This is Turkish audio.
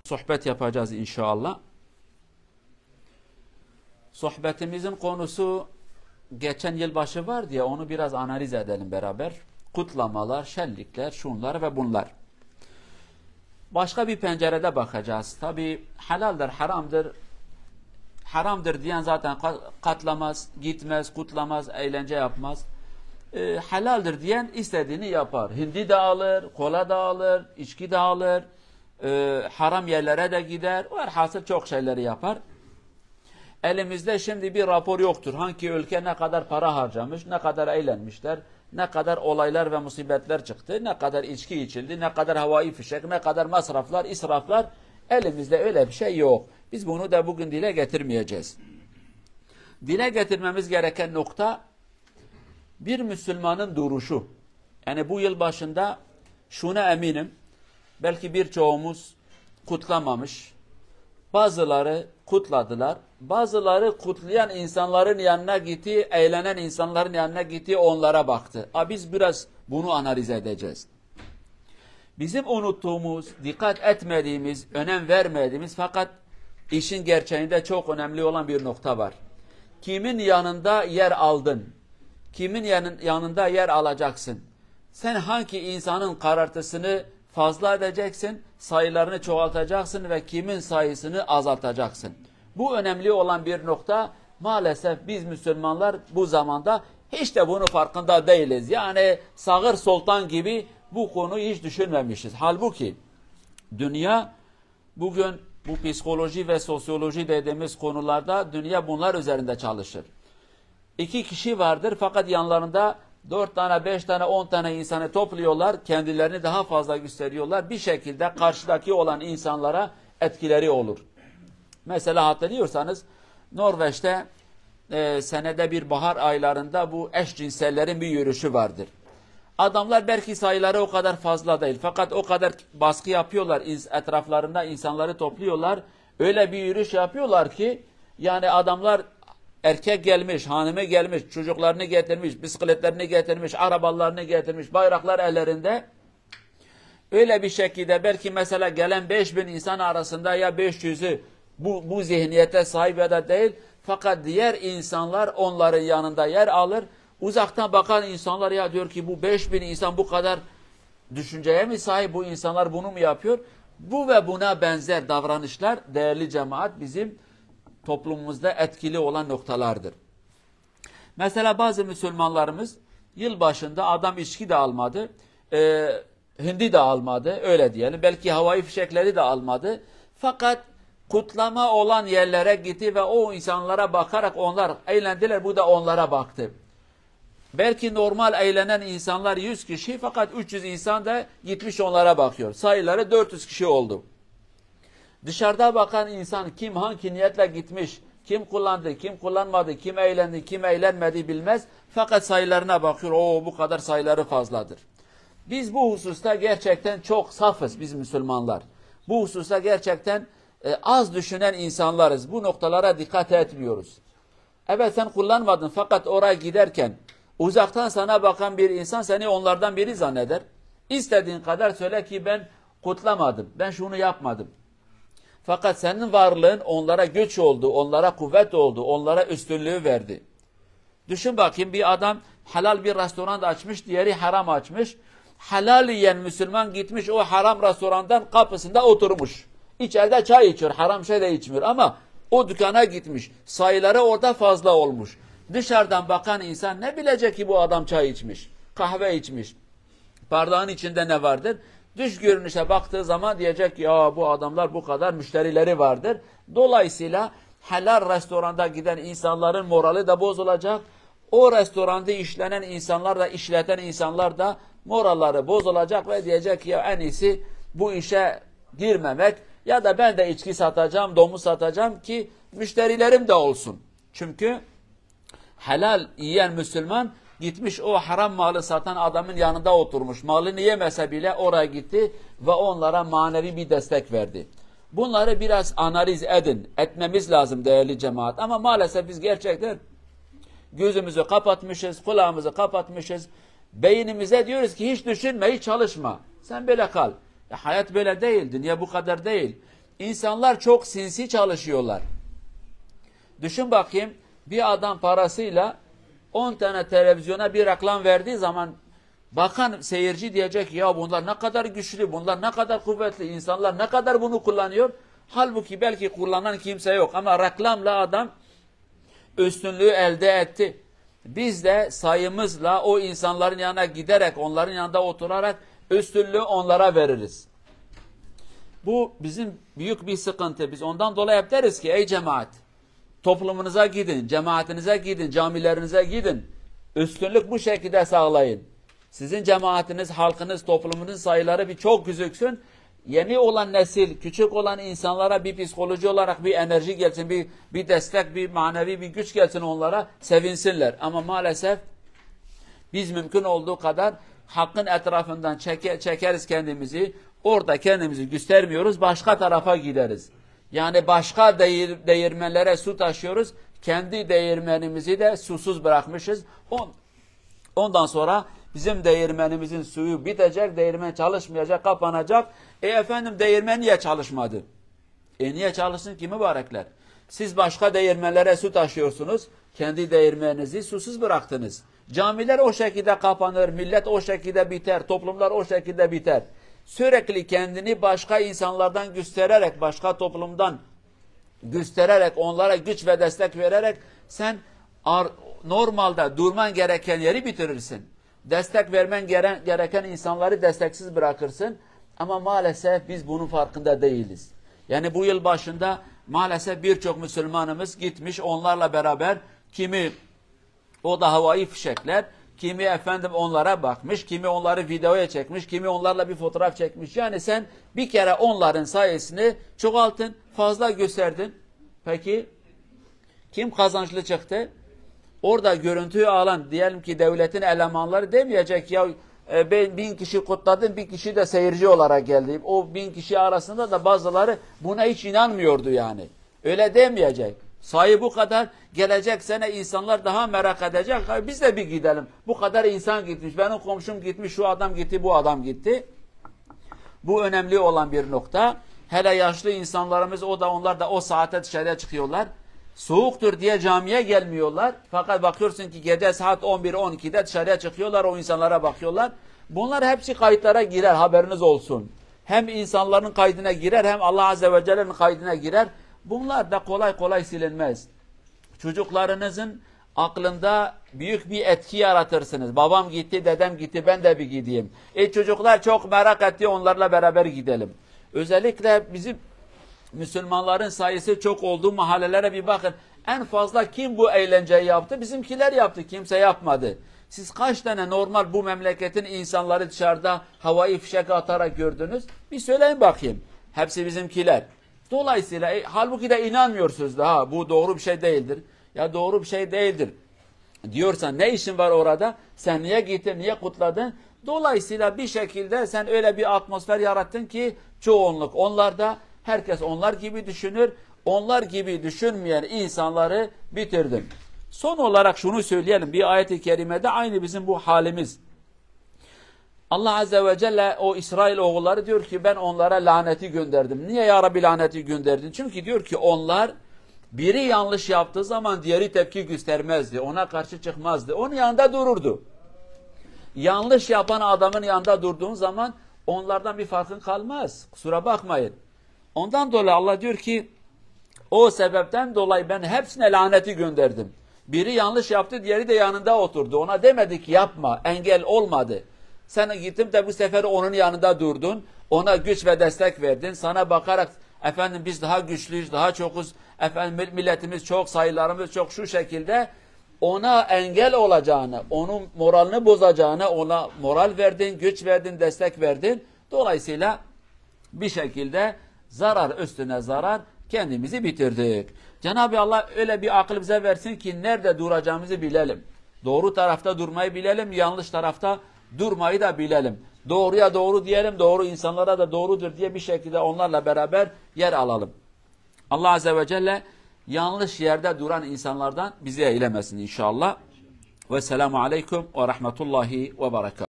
sohbet yapacağız inşallah. Sohbetimizin konusu geçen yılbaşı var diye onu biraz analiz edelim beraber. Kutlamalar, şenlikler, şunlar ve bunlar. Başka bir pencerede bakacağız. Tabi helaldir, haramdır. Haramdır diyen zaten katlamaz, gitmez, kutlamaz, eğlence yapmaz. Helaldir diyen istediğini yapar. Hindi de alır, kola da alır, içki de alır, haram yerlere de gider. Velhasıl çok şeyleri yapar. Elimizde şimdi bir rapor yoktur. Hangi ülke ne kadar para harcamış, ne kadar eğlenmişler, ne kadar olaylar ve musibetler çıktı, ne kadar içki içildi, ne kadar havai fişek, ne kadar masraflar, israflar. Elimizde öyle bir şey yok. Biz bunu da bugün dile getirmeyeceğiz. Dile getirmemiz gereken nokta bir Müslümanın duruşu. Yani bu yıl başında şuna eminim, belki birçoğumuz kutlamamış, bazıları kutladılar, bazıları kutlayan insanların yanına gitti, eğlenen insanların yanına gitti, onlara baktı. Biz biraz bunu analiz edeceğiz. Bizim unuttuğumuz, dikkat etmediğimiz, önem vermediğimiz fakat işin gerçeğinde çok önemli olan bir nokta var. Kimin yanında yer aldın? Kimin yanında yer alacaksın? Sen hangi insanın karartısını fazla edeceksin, sayılarını çoğaltacaksın ve kimin sayısını azaltacaksın? Bu önemli olan bir nokta. Maalesef biz Müslümanlar bu zamanda hiç de bunun farkında değiliz. Yani sağır sultan gibi bu konuyu hiç düşünmemişiz. Halbuki dünya bugün bu psikoloji ve sosyoloji dediğimiz konularda dünya bunlar üzerinde çalışır. 2 kişi vardır fakat yanlarında 4 tane, 5 tane, 10 tane insanı topluyorlar. Kendilerini daha fazla gösteriyorlar. Bir şekilde karşıdaki olan insanlara etkileri olur. Mesela hatırlıyorsanız Norveç'te senede bir bahar aylarında bu eşcinsellerin bir yürüyüşü vardır. Adamlar belki sayıları o kadar fazla değil. Fakat o kadar baskı yapıyorlar. Etraflarında insanları topluyorlar. Öyle bir yürüyüş yapıyorlar ki yani adamlar erkek gelmiş, hanımı gelmiş, çocuklarını getirmiş, bisikletlerini getirmiş, arabalarını getirmiş, bayraklar ellerinde. Öyle bir şekilde belki mesela gelen 5000 insan arasında ya 500'ü bu zihniyete sahip ya da değil. Fakat diğer insanlar onların yanında yer alır. Uzaktan bakan insanlar ya diyor ki bu 5000 insan bu kadar düşünceye mi sahip, bu insanlar bunu mu yapıyor? Bu ve buna benzer davranışlar değerli cemaat bizim toplumumuzda etkili olan noktalardır. Mesela bazı Müslümanlarımız yılbaşında adam içki de almadı, hindi de almadı öyle diyelim. Belki havai fişekleri de almadı. Fakat kutlama olan yerlere gitti ve o insanlara bakarak onlar eğlendiler. Bu da onlara baktı. Belki normal eğlenen insanlar 100 kişi fakat 300 insan da gitmiş onlara bakıyor. Sayıları 400 kişi oldu. Dışarıda bakan insan kim hangi niyetle gitmiş, kim kullandı, kim kullanmadı, kim eğlendi, kim eğlenmedi bilmez. Fakat sayılarına bakıyor. Bu kadar sayıları fazladır. Biz bu hususta gerçekten çok safız biz Müslümanlar. Bu hususta gerçekten az düşünen insanlarız. Bu noktalara dikkat etmiyoruz. Evet sen kullanmadın fakat oraya giderken uzaktan sana bakan bir insan seni onlardan biri zanneder. İstediğin kadar söyle ki ben kutlamadım, ben şunu yapmadım. Fakat senin varlığın onlara güç oldu, onlara kuvvet oldu, onlara üstünlüğü verdi. Düşün bakayım bir adam helal bir restoran açmış, diğeri haram açmış. Helal yiyen Müslüman gitmiş o haram restorandan kapısında oturmuş. İçeride çay içiyor, haram şey de içmiyor ama o dükkana gitmiş. Sayıları orada fazla olmuş. Dışarıdan bakan insan ne bilecek ki bu adam çay içmiş, kahve içmiş. Bardağın içinde ne vardır? Dış görünüşe baktığı zaman diyecek ki ya bu adamlar bu kadar müşterileri vardır. Dolayısıyla helal restoranda giden insanların morali de bozulacak. O restoranda işlenen insanlar da işleten insanlar da moralları bozulacak ve diyecek ki ya en iyisi bu işe girmemek ya da ben de içki satacağım, domuz satacağım ki müşterilerim de olsun. Çünkü helal yiyen Müslüman gitmiş o haram malı satan adamın yanında oturmuş. Malını yemese bile oraya gitti ve onlara manevi bir destek verdi. Bunları biraz analiz etmemiz lazım değerli cemaat. Ama maalesef biz gerçekten gözümüzü kapatmışız, kulağımızı kapatmışız. Beynimize diyoruz ki hiç düşünme, hiç çalışma. Sen böyle kal. Hayat böyle değil, dünya bu kadar değil. İnsanlar çok sinsi çalışıyorlar. Düşün bakayım, bir adam parasıyla 10 tane televizyona bir reklam verdiği zaman bakan seyirci diyecek ya bunlar ne kadar güçlü, bunlar ne kadar kuvvetli, insanlar ne kadar bunu kullanıyor. Halbuki belki kullanan kimse yok ama reklamla adam üstünlüğü elde etti. Biz de sayımızla o insanların yanına giderek, onların yanında oturarak üstünlüğü onlara veririz. Bu bizim büyük bir sıkıntı. Biz ondan dolayı hep deriz ki ey cemaat, toplumunuza gidin, cemaatinize gidin, camilerinize gidin. Üstünlük bu şekilde sağlayın. Sizin cemaatiniz, halkınız, toplumunuz sayıları bir çok gözüksün. Yeni olan nesil, küçük olan insanlara bir psikoloji olarak bir enerji gelsin, bir destek, bir manevi bir güç gelsin onlara, sevinsinler. Ama maalesef biz mümkün olduğu kadar hakkın etrafından çekeriz kendimizi, orada kendimizi göstermiyoruz, başka tarafa gideriz. Yani başka değirmenlere su taşıyoruz, kendi değirmenimizi de susuz bırakmışız. Ondan sonra bizim değirmenimizin suyu bitecek, değirmen çalışmayacak, kapanacak. Efendim değirmen niye çalışmadı? Niye çalışsın ki mübarekler? Siz başka değirmenlere su taşıyorsunuz, kendi değirmeninizi susuz bıraktınız. Camiler o şekilde kapanır, millet o şekilde biter, toplumlar o şekilde biter. Sürekli kendini başka insanlardan göstererek, başka toplumdan göstererek, onlara güç ve destek vererek sen normalde durman gereken yeri bitirirsin. Destek vermen gereken insanları desteksiz bırakırsın. Ama maalesef biz bunun farkında değiliz. Yani bu yıl başında maalesef birçok Müslümanımız gitmiş onlarla beraber, kimi o da havai fişekler, kimi efendim onlara bakmış, kimi onları videoya çekmiş, kimi onlarla bir fotoğraf çekmiş. Yani sen bir kere onların sayesini çoğaltın, fazla gösterdin. Peki kim kazançlı çıktı? Orada görüntüyü alan, diyelim ki devletin elemanları demeyecek ya ben 1000 kişi kutladım, 1 kişi de seyirci olarak geldi. O 1000 kişi arasında da bazıları buna hiç inanmıyordu yani. Öyle demeyecek. Sayı bu kadar, gelecek sene insanlar daha merak edecek. Biz de bir gidelim. Bu kadar insan gitmiş, benim komşum gitmiş, şu adam gitti, bu adam gitti. Bu önemli olan bir nokta. Hele yaşlı insanlarımız onlar da o saate dışarıya çıkıyorlar. Soğuktur diye camiye gelmiyorlar. Fakat bakıyorsun ki gece saat 11-12'de dışarıya çıkıyorlar, o insanlara bakıyorlar. Bunlar hepsi kayıtlara girer, haberiniz olsun. Hem insanların kaydına girer, hem Allah Azze ve Celle'nin kaydına girer. Bunlar da kolay kolay silinmez. Çocuklarınızın aklında büyük bir etki yaratırsınız. Babam gitti, dedem gitti, ben de bir gideyim. Çocuklar çok merak etti, onlarla beraber gidelim. Özellikle bizim Müslümanların sayısı çok olduğu mahallelere bir bakın. En fazla kim bu eğlenceyi yaptı? Bizimkiler yaptı, kimse yapmadı. Siz kaç tane normal bu memleketin insanları dışarıda havai fişek atarak gördünüz? Bir söyleyin bakayım. Hepsi bizimkiler. Dolayısıyla halbuki de inanmıyorsunuz daha bu doğru bir şey değildir. Ya doğru bir şey değildir diyorsan ne işin var orada? Sen niye gittin, niye kutladın? Dolayısıyla bir şekilde sen öyle bir atmosfer yarattın ki çoğunluk onlarda, herkes onlar gibi düşünür. Onlar gibi düşünmeyen insanları bitirdin. Son olarak şunu söyleyelim. Bir ayet-i kerimede aynı bizim bu halimiz. Allah Azze ve Celle o İsrail oğulları diyor ki ben onlara laneti gönderdim. Niye ya Rabbi laneti gönderdin? Çünkü diyor ki onlar biri yanlış yaptığı zaman diğeri tepki göstermezdi. Ona karşı çıkmazdı. Onun yanında dururdu. Yanlış yapan adamın yanında durduğun zaman onlardan bir farkın kalmaz. Kusura bakmayın. Ondan dolayı Allah diyor ki o sebepten dolayı ben hepsine laneti gönderdim. Biri yanlış yaptı, diğeri de yanında oturdu. Ona demedik yapma, engel olmadı. Sen gittin de bu sefer onun yanında durdun. Ona güç ve destek verdin. Sana bakarak efendim biz daha güçlüyüz, daha çokuz. Efendim milletimiz çok, sayılarımız çok, şu şekilde ona engel olacağını, onun moralini bozacağını ona moral verdin, güç verdin, destek verdin. Dolayısıyla bir şekilde zarar üstüne zarar kendimizi bitirdik. Cenab-ı Allah öyle bir akıl bize versin ki nerede duracağımızı bilelim. Doğru tarafta durmayı bilelim, yanlış tarafta durmayı da bilelim. Doğruya doğru diyelim, doğru insanlara da doğrudur diye bir şekilde onlarla beraber yer alalım. Allah Azze ve Celle yanlış yerde duran insanlardan bizi eylemesin inşallah. Vesselamu aleyküm ve rahmetullahi ve berekatuhu.